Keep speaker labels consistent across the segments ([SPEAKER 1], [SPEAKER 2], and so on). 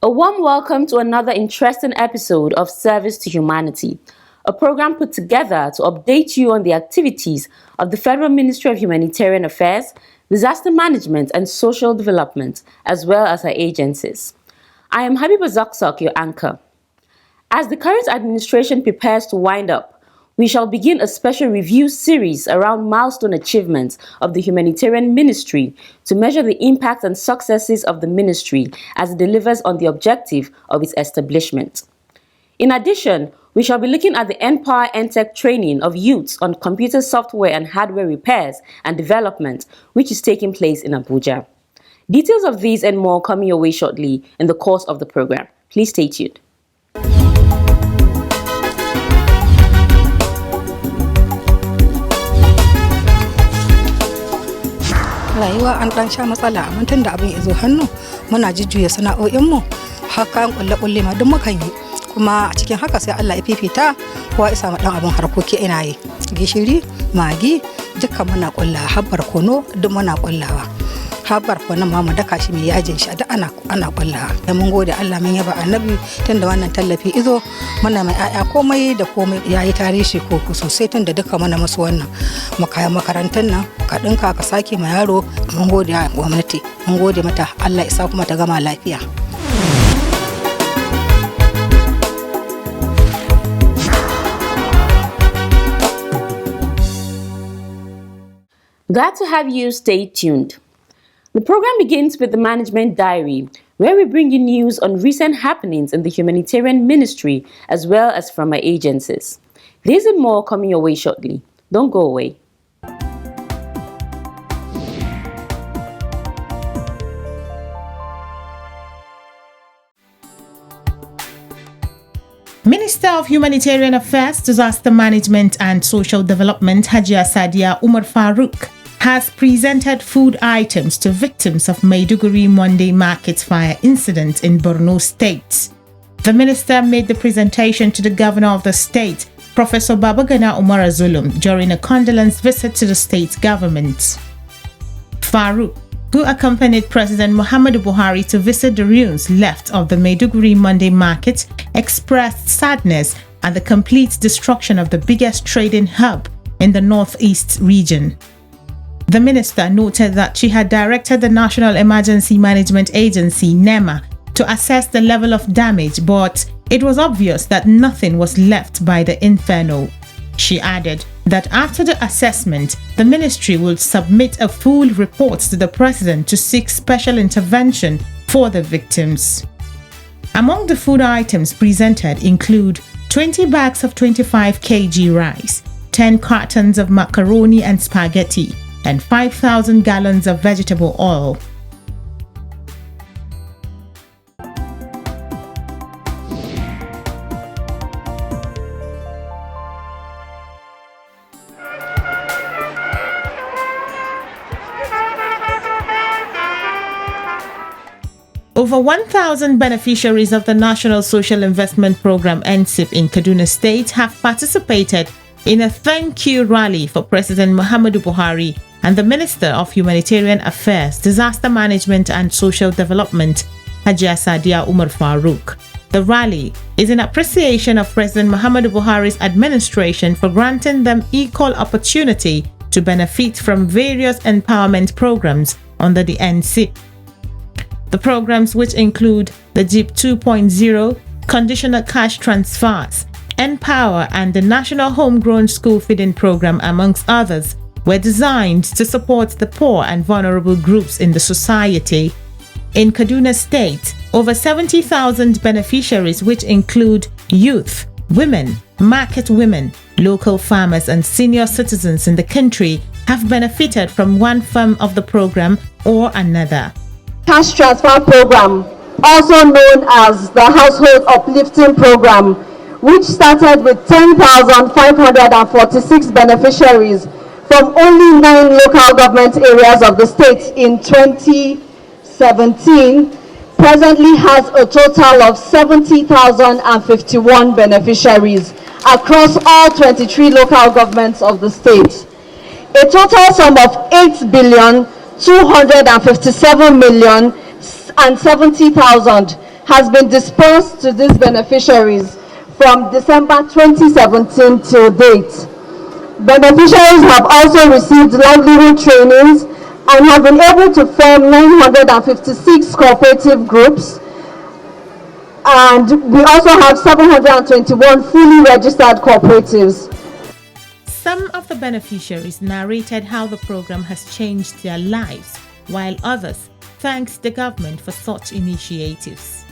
[SPEAKER 1] A warm welcome to another interesting episode of Service to Humanity, a program put together to update you on the activities of the Federal Ministry of Humanitarian Affairs, Disaster Management and Social Development, as well as our agencies. I am Habiba Zakzak, your anchor. As the current administration prepares to wind up, we shall begin a special review series around milestone achievements of the Humanitarian Ministry to measure the impact and successes of the ministry as it delivers on the objective of its establishment. In addition, we shall be looking at the N-Power N-Tech training of youths on computer software and hardware repairs and development, which is taking place in Abuja. Details of these and more coming your way shortly in the course of the program. Please stay tuned.
[SPEAKER 2] Rayuwa an dan sha matsala amma tun da abin ya zo hannu muna jujjuya sana'o'inmu haka kulle ma duk mukan yi kuma a cikin haka sai Allah ya fifita kowa ya samu dan abin harkoki ina yi gishiri magi dukkan muna kullawa habbar kono duk muna kullawa habbar kono ma mu daka shi mai yajin shi duk ana kullawa da mun gode Allah mun yaba annabi tunda wannan tallafi izo muna mai aya komai da komai yayi tarihi ko sosai tunda duka muna musu wannan mu kayan makarantar nan ka dinka ka sake ma yaro mun gode gwamnati mun gode mata Allah isa kuma ta gama lafiya.
[SPEAKER 1] Glad to have you stay tuned. The program begins with the Management Diary, where we bring you news on recent happenings in the Humanitarian Ministry as well as from our agencies. There's more coming your way shortly. Don't go away.
[SPEAKER 3] Minister of Humanitarian Affairs, Disaster Management and Social Development, Hajia Sadia Umar Farouk, has presented food items to victims of Maiduguri Monday Market fire incident in Borno State. The minister made the presentation to the governor of the state, Professor Babagana Umar Zulum, during a condolence visit to the state government. Farouk, who accompanied President Muhammadu Buhari to visit the ruins left of the Maiduguri Monday Market, expressed sadness at the complete destruction of the biggest trading hub in the northeast region. The minister noted that she had directed the National Emergency Management Agency, NEMA, to assess the level of damage, but it was obvious that nothing was left by the inferno. She added that after the assessment, the ministry will submit a full report to the president to seek special intervention for the victims. Among the food items presented include 20 bags of 25 kg rice, 10 cartons of macaroni and spaghetti, and 5,000 gallons of vegetable oil. Over 1,000 beneficiaries of the National Social Investment Program NSIP in Kaduna State have participated in a thank you rally for President Muhammadu Buhari and the Minister of Humanitarian Affairs, Disaster Management and Social Development, Hajia Sadia Umar Farouk. The rally is in appreciation of President Muhammadu Buhari's administration for granting them equal opportunity to benefit from various empowerment programs under the NSIP. The programs, which include the JIP 2.0, conditional cash transfers, N-Power and the National Homegrown School Feeding Program, amongst others, were designed to support the poor and vulnerable groups in the society. In Kaduna State, over 70,000 beneficiaries, which include youth, women, market women, local farmers and senior citizens in the country, have benefited from one form of the program or another.
[SPEAKER 4] Cash Transfer Program, also known as the Household Uplifting Program, which started with 10,546 beneficiaries from only 9 local government areas of the state in 2017, presently has a total of 70,051 beneficiaries across all 23 local governments of the state. A total sum of 8,257,070,000 has been dispersed to these beneficiaries from December 2017 till date. Beneficiaries have also received livelihood trainings and have been able to form 956 cooperative groups, and we also have 721 fully registered cooperatives.
[SPEAKER 3] Some of the beneficiaries narrated how the program has changed their lives, while others thanked the government for such initiatives.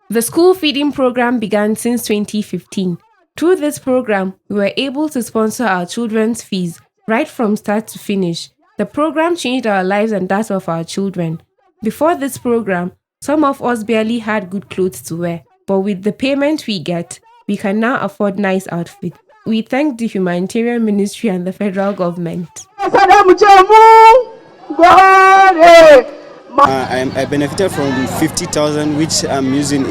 [SPEAKER 5] The school feeding program began since 2015. Through this program, we were able to sponsor our children's fees right from start to finish. The program changed our lives and that of our children. Before this program, some of us barely had good clothes to wear, but with the payment we get, we can now afford nice outfits. We thank the Humanitarian Ministry and the federal government.
[SPEAKER 6] I benefited from 50,000, which I'm using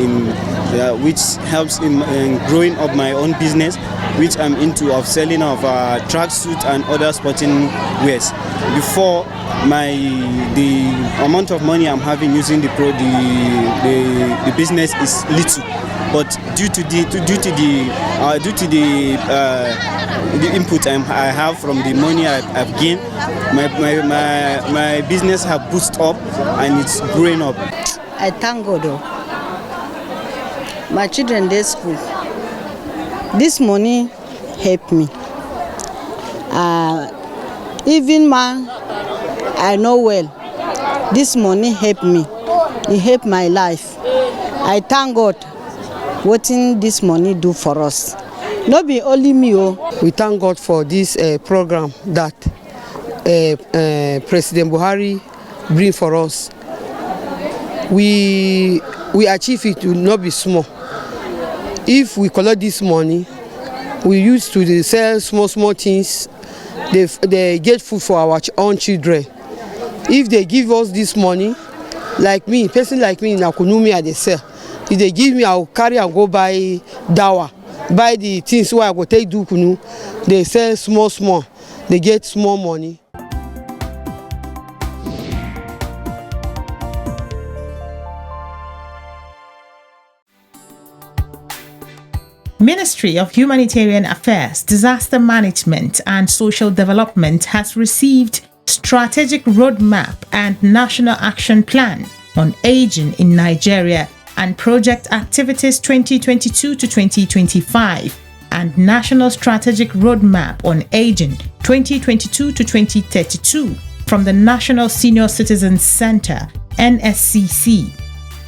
[SPEAKER 6] which helps in growing up my own business, which I'm into of selling of tracksuit and other sporting wears. Before, the amount of money I'm having using the business is little, but due to the input I have from the money I've gained, my business have boosted up and it's growing up.
[SPEAKER 7] I thank God. My children they school. This money help me. Even man I know well. This money help me. It help my life. I thank God what this money do for us. Not be only me.
[SPEAKER 8] We thank God for this program that President Buhari bring for us. We achieve it to not be small. If we collect this money, we use to sell small things. They get food for our own children. If they give us this money, like me, person like me in Akunumi, I they sell. If they give me, I'll carry and go buy dawa, buy the things where I go take do kunu. They sell small. They get small money.
[SPEAKER 3] Ministry of Humanitarian Affairs, Disaster Management and Social Development has received Strategic Roadmap and National Action Plan on Aging in Nigeria and Project Activities 2022 to 2025 and National Strategic Roadmap on Aging 2022 to 2032 from the National Senior Citizens Center, NSCC.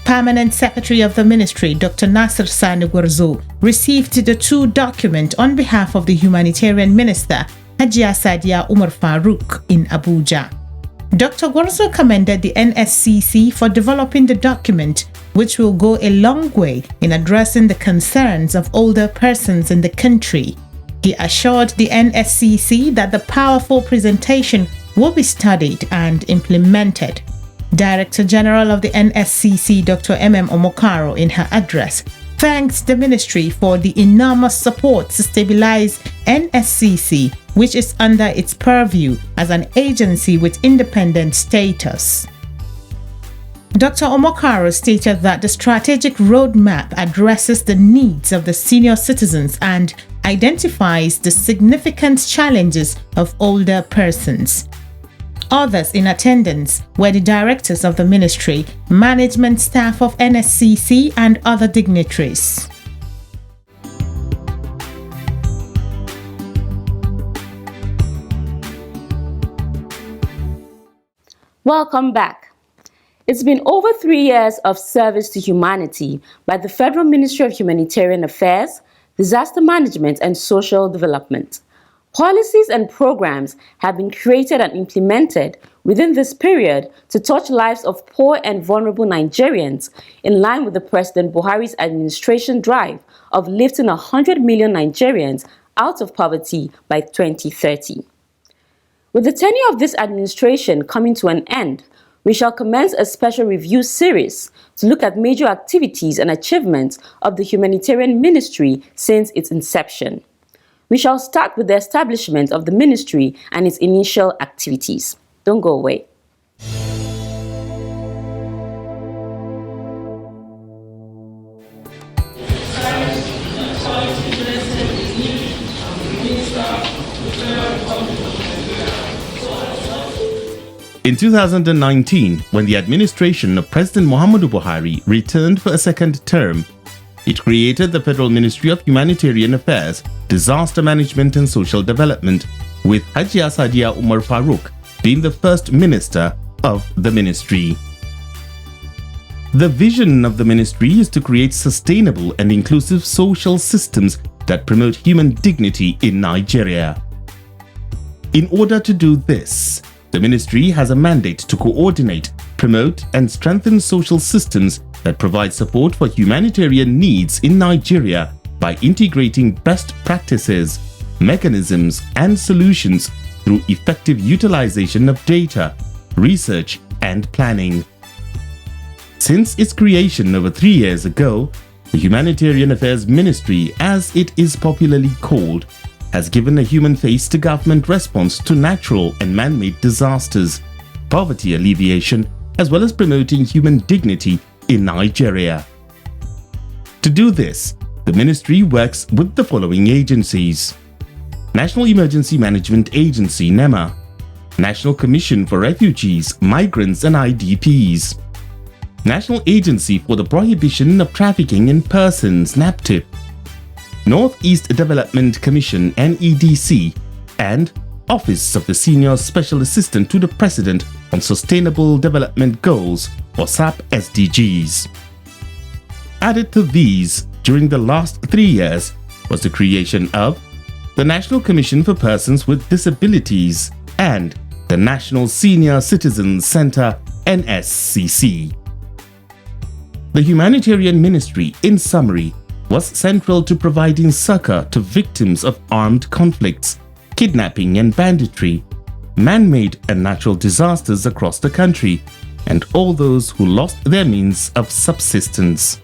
[SPEAKER 3] Permanent Secretary of the Ministry, Dr. Nasir Sani Gwarzo, received the two documents on behalf of the Humanitarian Minister, Hajia Sadia Umar Farouk, in Abuja. Dr. Gwarzo commended the NSCC for developing the document, which will go a long way in addressing the concerns of older persons in the country. He assured the NSCC that the powerful presentation will be studied and implemented. Director General of the NSCC, Dr. Omokaro, in her address, thanks the ministry for the enormous support to stabilize NSCC, which is under its purview as an agency with independent status. Dr. Omokaro stated that the strategic roadmap addresses the needs of the senior citizens and identifies the significant challenges of older persons. Others in attendance were the directors of the ministry, management staff of NSCC, and other dignitaries.
[SPEAKER 1] Welcome back. It's been over 3 years of service to humanity by the Federal Ministry of Humanitarian Affairs, Disaster Management and Social Development. Policies and programs have been created and implemented within this period to touch lives of poor and vulnerable Nigerians in line with the President Buhari's administration drive of lifting 100 million Nigerians out of poverty by 2030. With the tenure of this administration coming to an end, we shall commence a special review series to look at major activities and achievements of the Humanitarian Ministry since its inception. We shall start with the establishment of the ministry and its initial activities. Don't go away.
[SPEAKER 9] In 2019, when the administration of President Muhammadu Buhari returned for a second term, it created the Federal Ministry of Humanitarian Affairs, Disaster Management and Social Development, with Hajia Sadia Umar Farooq being the first minister of the ministry. The vision of the ministry is to create sustainable and inclusive social systems that promote human dignity in Nigeria. In order to do this, the ministry has a mandate to coordinate, promote, and strengthen social systems that provide support for humanitarian needs in Nigeria by integrating best practices, mechanisms, and solutions through effective utilization of data, research, and planning. Since its creation over 3 years ago, the Humanitarian Affairs Ministry, as it is popularly called, has given a human face to government response to natural and man-made disasters, poverty alleviation, as well as promoting human dignity in Nigeria. To do this, the ministry works with the following agencies: National Emergency Management Agency (NEMA), National Commission for Refugees, Migrants and IDPs, National Agency for the Prohibition of Trafficking in Persons (NAPTIP), Northeast Development Commission (NEDC), and Office of the Senior Special Assistant to the President on Sustainable Development Goals, or SAP SDGs. Added to these during the last 3 years was the creation of the National Commission for Persons with Disabilities and the National Senior Citizens Center (NSCC). The Humanitarian Ministry, in summary, was central to providing succor to victims of armed conflicts, kidnapping and banditry, man-made and natural disasters across the country, and all those who lost their means of subsistence.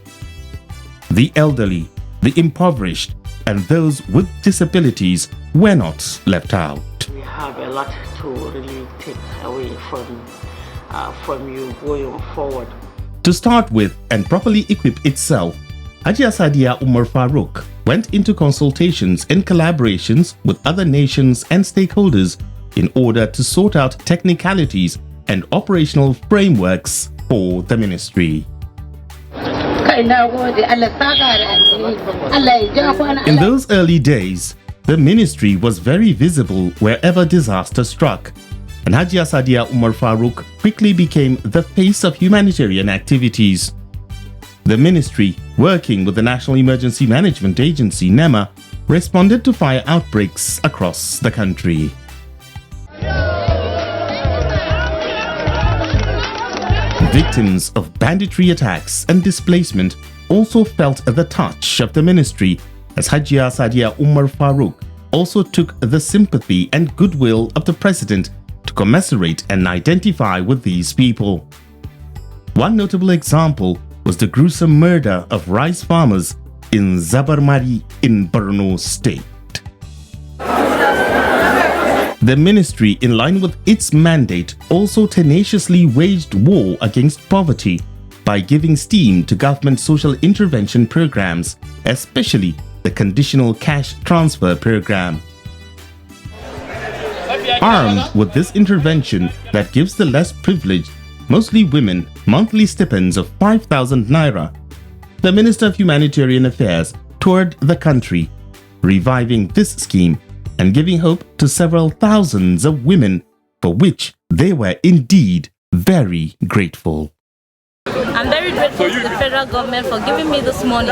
[SPEAKER 9] The elderly, the impoverished, and those with disabilities were not left out.
[SPEAKER 10] We have a lot to really take away from you going forward.
[SPEAKER 9] To start with and properly equip itself, Hajia Sadia Umar Farooq went into consultations and collaborations with other nations and stakeholders in order to sort out technicalities and operational frameworks for the ministry. In those early days, the ministry was very visible wherever disaster struck, and Hajia Sadia Umar Farooq quickly became the face of humanitarian activities. The ministry, working with the National Emergency Management Agency (NEMA), responded to fire outbreaks across the country. Victims of banditry attacks and displacement also felt the touch of the ministry, as Hajia Sadia Umar Farooq also took the sympathy and goodwill of the president to commiserate and identify with these people. One notable example was the gruesome murder of rice farmers in Zabarmari in Borno State. The ministry, in line with its mandate, also tenaciously waged war against poverty by giving steam to government social intervention programs, especially the conditional cash transfer program. Armed with this intervention that gives the less privileged, mostly women, monthly stipends of 5,000 naira, the Minister of Humanitarian Affairs toured the country, reviving this scheme and giving hope to several thousands of women, for which they were indeed very grateful.
[SPEAKER 11] I'm very grateful to the federal government for giving me this money,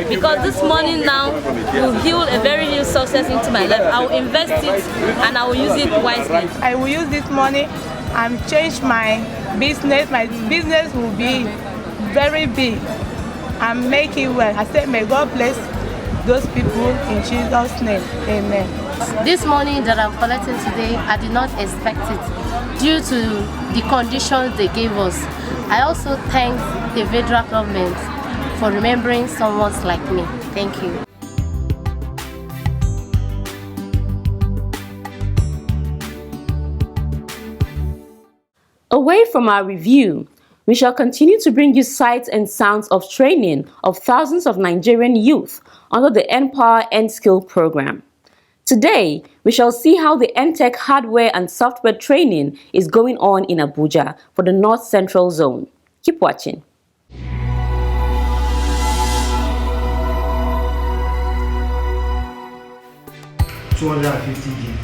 [SPEAKER 11] because this money now will heal a very new success into my life. I will invest it and I will use it wisely.
[SPEAKER 12] I will use this money and change my business. My business will be very big and make it well. I said, may God bless those people in Jesus' name. Amen.
[SPEAKER 13] This money that I'm collecting today, I did not expect it due to the conditions they gave us. I also thank the federal government for remembering someone like me. Thank you.
[SPEAKER 1] Away from our review, we shall continue to bring you sights and sounds of training of thousands of Nigerian youth under the Empower and Skill program. Today, we shall see how the NTech hardware and software training is going on in Abuja for the North Central Zone. Keep watching.
[SPEAKER 14] 250 gig,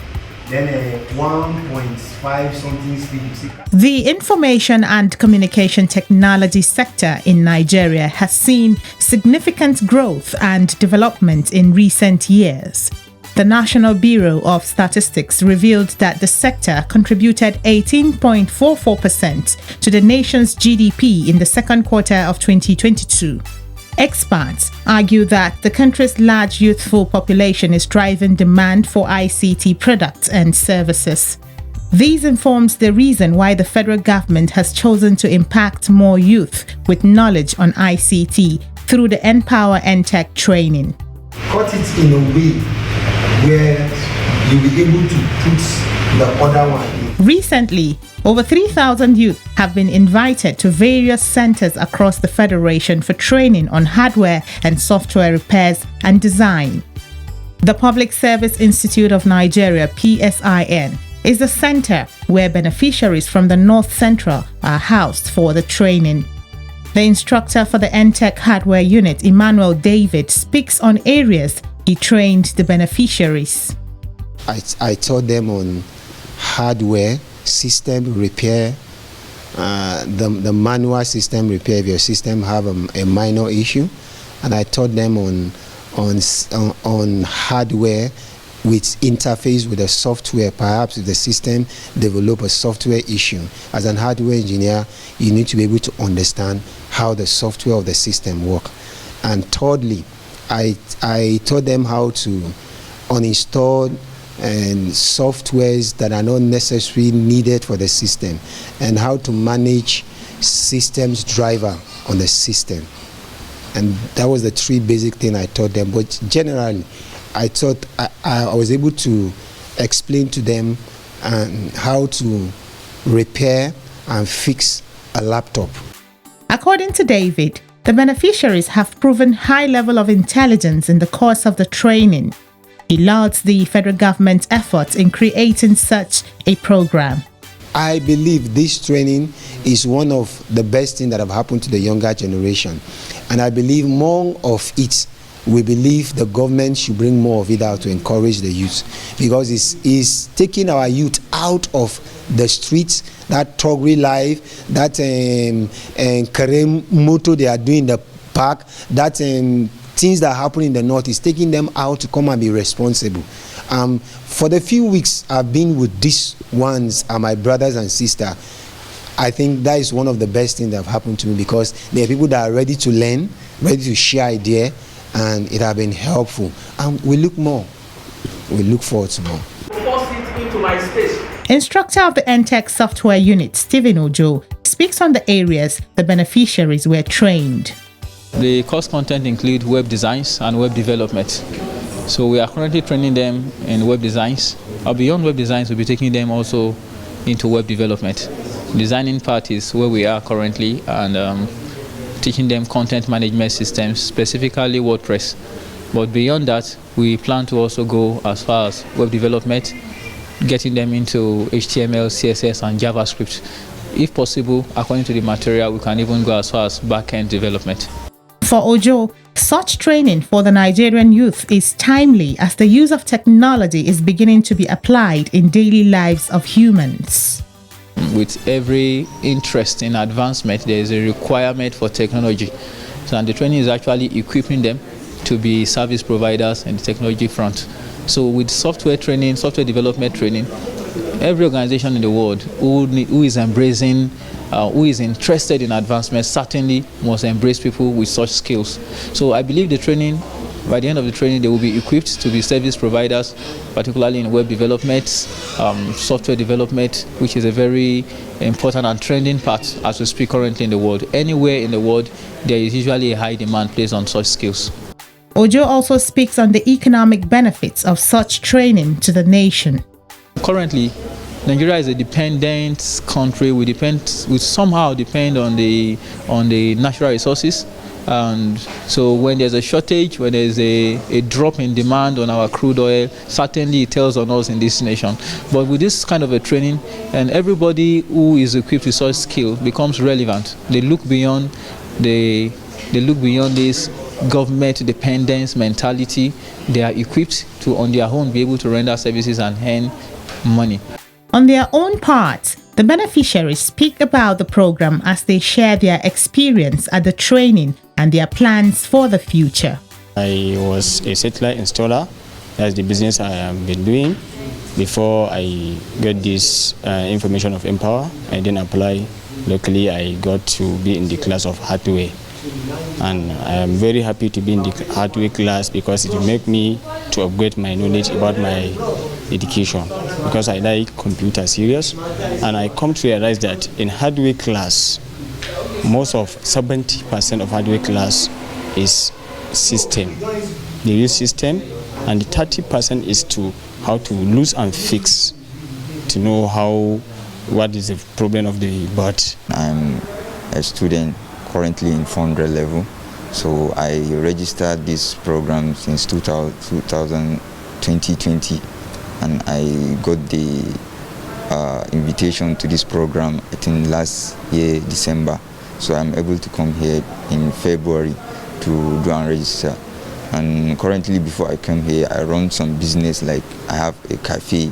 [SPEAKER 14] then a 1.5 something speed.
[SPEAKER 3] The information and communication technology sector in Nigeria has seen significant growth and development in recent years. The National Bureau of Statistics revealed that the sector contributed 18.44% to the nation's GDP in the second quarter of 2022. Experts argue that the country's large youthful population is driving demand for ICT products and services. This informs the reason why the federal government has chosen to impact more youth with knowledge on ICT through the Empower NTech training.
[SPEAKER 14] Cut it in a way where you'll be able to put the other one in.
[SPEAKER 3] Recently, over 3,000 youth have been invited to various centers across the Federation for training on hardware and software repairs and design. The Public Service Institute of Nigeria, PSIN, is the center where beneficiaries from the North Central are housed for the training. The instructor for the NTech hardware unit, Emmanuel David, speaks on areas he trained the beneficiaries.
[SPEAKER 15] I taught them on hardware, system repair, the manual system repair if your system have a minor issue, and I taught them on hardware with interface with the software. Perhaps if the system develop a software issue, as an hardware engineer, you need to be able to understand how the software of the system work. And thirdly, I taught them how to uninstall and softwares that are not necessarily needed for the system, and how to manage systems driver on the system. And that was the three basic things I taught them. But generally, I thought I was able to explain to them how to repair and fix a laptop.
[SPEAKER 3] According to David, the beneficiaries have proven high level of intelligence in the course of the training. He lauds the federal government's efforts in creating such a program.
[SPEAKER 15] I believe this training is one of the best things that have happened to the younger generation. And I believe more of it, we believe the government should bring more of it out to encourage the youth. Because it's taking our youth out of the streets, that thuggery life, that career motto they are doing in the park, that things that happen in the north is taking them out to come and be responsible. For the few weeks I've been with these ones and my brothers and sisters, I think that is one of the best things that have happened to me, because there are people that are ready to learn, ready to share ideas, and it has been helpful. And we look forward to more.
[SPEAKER 16] Force it into my space.
[SPEAKER 3] Instructor of the NTech software unit, Stephen Ojo, speaks on the areas the beneficiaries were trained.
[SPEAKER 17] The course content include web designs and web development. So we are currently training them in web designs. Beyond web designs, we'll be taking them also into web development. Designing part is where we are currently, and teaching them content management systems, specifically WordPress. But beyond that, we plan to also go as far as web development, getting them into HTML, CSS, and JavaScript. If possible, according to the material, we can even go as far as back-end development.
[SPEAKER 3] For Ojo, such training for the Nigerian youth is timely, as the use of technology is beginning to be applied in daily lives of humans.
[SPEAKER 17] With every interest in advancement, there is a requirement for technology. So, and the training is actually equipping them to be service providers in the technology front. So with software training, software development training, every organization in the world who is embracing, who is interested in advancement, certainly must embrace people with such skills. So I believe the training, by the end of the training, they will be equipped to be service providers, particularly in web development, software development, which is a very important and trending part as we speak currently in the world. Anywhere in the world, there is usually a high demand placed on such skills.
[SPEAKER 3] Ojo also speaks on the economic benefits of such training to the nation.
[SPEAKER 17] Currently, Nigeria is a dependent country. We somehow depend on the natural resources. And so when there's a shortage, when there's a drop in demand on our crude oil, certainly it tells on us in this nation. But with this kind of a training, and everybody who is equipped with such skill becomes relevant. They look beyond this government dependence mentality. They are equipped to on their own be able to render services and earn money.
[SPEAKER 3] On their own part, the beneficiaries speak about the program as they share their experience at the training and their plans for the future.
[SPEAKER 18] I was a satellite installer. That's the business I have been doing. Before I got this information of Empower, I didn't apply. Luckily, I got to be in the class of hardware. And I am very happy to be in the hardware class because it will make me to upgrade my knowledge about my education, because I like computer serious. And I come to realize that in hardware class, most of 70% of hardware class is system. They use system, and the 30% is to how to lose and fix, to know what is the problem of the bot.
[SPEAKER 19] I'm a student currently in 400 level, so I registered this program since 2020, and I got the invitation to this program I think last year December, so I'm able to come here in February to do and register. And currently, before I came here, I run some business, like I have a cafe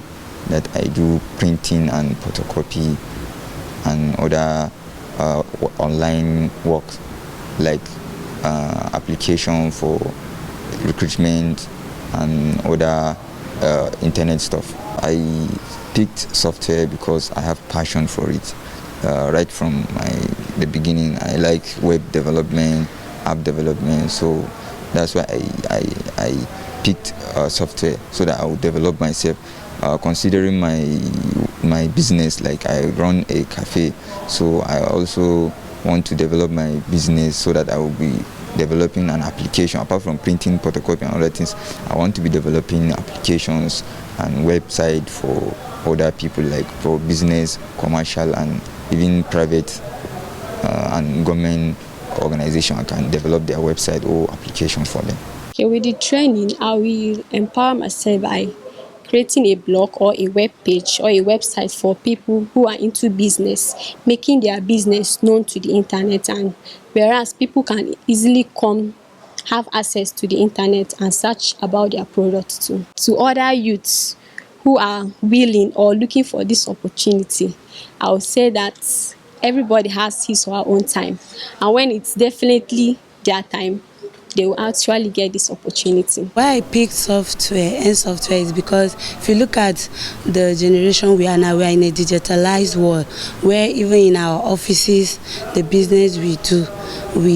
[SPEAKER 19] that I do printing and photocopy and other online work, like application for recruitment and other internet stuff. I picked software because I have passion for it. Right from the beginning, I like web development, app development, so that's why I picked software, so that I would develop myself. Considering my business, like I run a cafe, so I also want to develop my business so that I will be developing an application. Apart from printing, photocopy and other things, I want to be developing applications and website for other people, like for business, commercial, and even private and government organization. I can develop their website or application for them.
[SPEAKER 20] Okay, with the training, I will empower myself by creating a blog or a web page or a website for people who are into business, making their business known to the internet, and whereas people can easily have access to the internet and search about their products too. To other youths who are willing or looking for this opportunity, I would say that everybody has his or her own time, and when it's definitely their time, they will actually get this opportunity.
[SPEAKER 21] Why I picked software and software is because if you look at the generation we are now, we are in a digitalized world where even in our offices, the business we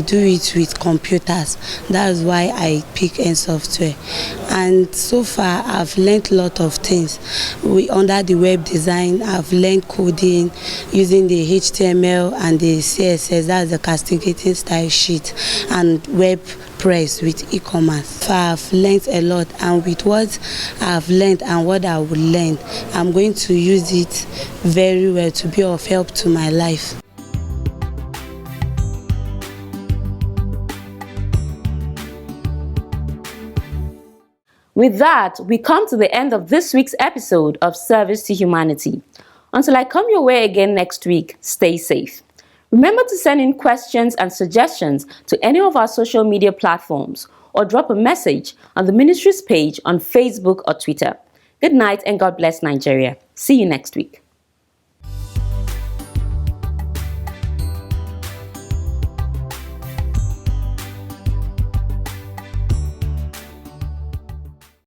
[SPEAKER 21] do it with computers. That's why I picked N software. And so far, I've learned a lot of things. Under the web design, I've learned coding using the HTML and the CSS, that's the castigating style sheet, and web press with e-commerce. I've learned a lot, and with what I've learned and what I will learn, I'm going to use it very well to be of help to my life.
[SPEAKER 1] With that, we come to the end of this week's episode of Service to Humanity. Until I come your way again next week, stay safe. Remember to send in questions and suggestions to any of our social media platforms, or drop a message on the ministry's page on Facebook or Twitter. Good night and God bless Nigeria. See you next week.